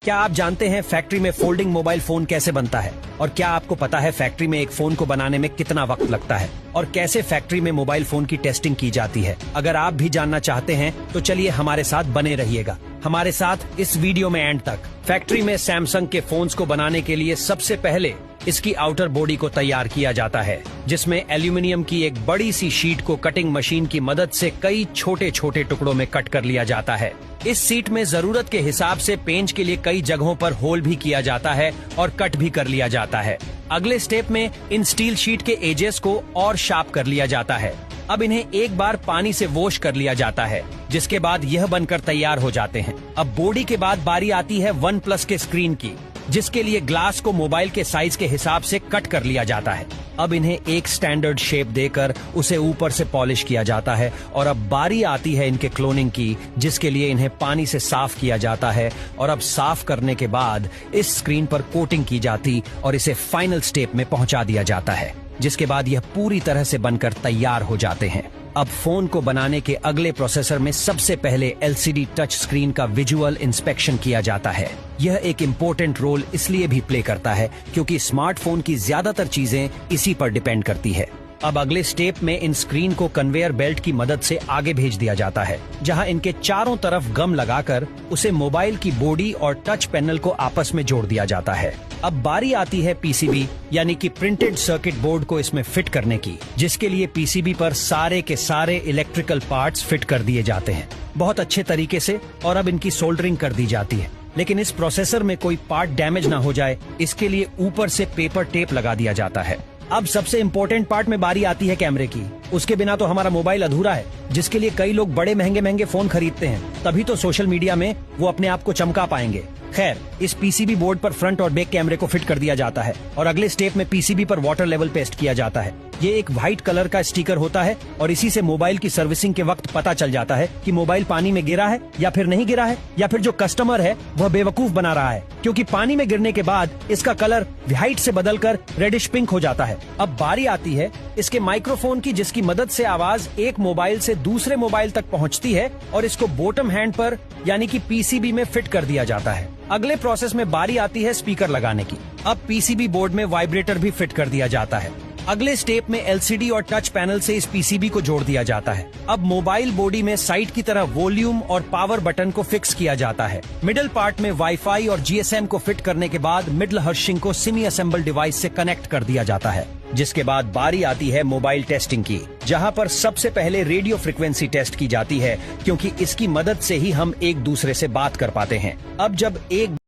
क्या आप जानते हैं फैक्ट्री में फोल्डिंग मोबाइल फोन कैसे बनता है? और क्या आपको पता है फैक्ट्री में एक फोन को बनाने में कितना वक्त लगता है? और कैसे फैक्ट्री में मोबाइल फोन की टेस्टिंग की जाती है? अगर आप भी जानना चाहते हैं तो चलिए हमारे साथ बने रहिएगा। हमारे साथ इस वीडियो में एंड तक। फैक्ट्री में सैमसंग के फोन्स को बनाने के लिए सबसे पहले इसकी आउटर बॉडी को तैयार किया जाता है, जिसमें एल्यूमिनियम की एक बड़ी सी शीट को कटिंग मशीन की मदद से कई छोटे छोटे टुकड़ों में कट कर लिया जाता है। इस सीट में जरूरत के हिसाब से पेंच के लिए कई जगहों पर होल भी किया जाता है और कट भी कर लिया जाता है। अगले स्टेप में इन स्टील शीट के एजेस को और शार्प कर लिया जाता है। अब इन्हें एक बार पानी से वॉश कर लिया जाता है, जिसके बाद यह बनकर तैयार हो जाते हैं। अब बॉडी के बाद बारी आती है OnePlus के स्क्रीन की, जिसके लिए ग्लास को मोबाइल के साइज के हिसाब से कट कर लिया जाता है। अब इन्हें एक स्टैंडर्ड शेप देकर उसे ऊपर से पॉलिश किया जाता है और अब बारी आती है इनके क्लोनिंग की, जिसके लिए इन्हें पानी से साफ किया जाता है। और अब साफ करने के बाद इस स्क्रीन पर कोटिंग की जाती और इसे फाइनल स्टेप में पहुंचा दिया जाता है, जिसके बाद यह पूरी तरह से बनकर तैयार हो जाते हैं। अब फोन को बनाने के अगले प्रोसेसर में सबसे पहले LCD टच स्क्रीन का विजुअल इंस्पेक्शन किया जाता है। यह एक इम्पोर्टेंट रोल इसलिए भी प्ले करता है क्योंकि स्मार्टफोन की ज्यादातर चीजें इसी पर डिपेंड करती है। अब अगले स्टेप में इन स्क्रीन को कन्वेयर बेल्ट की मदद से आगे भेज दिया जाता है, जहां इनके चारों तरफ गम लगाकर उसे मोबाइल की बॉडी और टच पैनल को आपस में जोड़ दिया जाता है। अब बारी आती है PCB यानी कि प्रिंटेड सर्किट बोर्ड को इसमें फिट करने की, जिसके लिए PCB पर सारे के सारे इलेक्ट्रिकल पार्ट्स फिट कर दिए जाते हैं बहुत अच्छे तरीके से। और अब इनकी सोल्डरिंग कर दी जाती है, लेकिन इस प्रोसेसर में कोई पार्ट डैमेज ना हो जाए, इसके लिए ऊपर से पेपर टेप लगा दिया जाता है। अब सबसे इम्पोर्टेंट पार्ट में बारी आती है कैमरे की। उसके बिना तो हमारा मोबाइल अधूरा है, जिसके लिए कई लोग बड़े महंगे महंगे फोन खरीदते हैं, तभी तो सोशल मीडिया में वो अपने आप को चमका पाएंगे। खैर, इस PCB बोर्ड पर फ्रंट और बैक कैमरे को फिट कर दिया जाता है और अगले स्टेप में PCB पर वाटर लेवल पेस्ट किया जाता है। ये एक व्हाइट कलर का स्टिकर होता है और इसी से मोबाइल की सर्विसिंग के वक्त पता चल जाता है कि मोबाइल पानी में गिरा है या फिर नहीं गिरा है, या फिर जो कस्टमर है वह बेवकूफ बना रहा है, क्योंकि पानी में गिरने के बाद इसका कलर व्हाइट से बदलकर रेडिश पिंक हो जाता है। अब बारी आती है इसके माइक्रोफोन की, जिसकी मदद से आवाज एक मोबाइल से दूसरे मोबाइल तक पहुंचती है और इसको बॉटम हैंड पर यानी कि PCB में फिट कर दिया जाता है। अगले प्रोसेस में बारी आती है स्पीकर लगाने की। अब PCB बोर्ड में वाइब्रेटर भी फिट कर दिया जाता है। अगले स्टेप में LCD और टच पैनल से इस PCB को जोड़ दिया जाता है। अब मोबाइल बॉडी में साइड की तरह वॉल्यूम और पावर बटन को फिक्स किया जाता है। मिडिल पार्ट में वाईफाई और GSM को फिट करने के बाद मिडल हर्शिंग को सेमी असेंबल डिवाइस से कनेक्ट कर दिया जाता है, जिसके बाद बारी आती है मोबाइल टेस्टिंग की, जहां पर सबसे पहले रेडियो फ्रिक्वेंसी टेस्ट की जाती है, क्योंकि इसकी मदद से ही हम एक दूसरे से बात कर पाते हैं। अब जब एक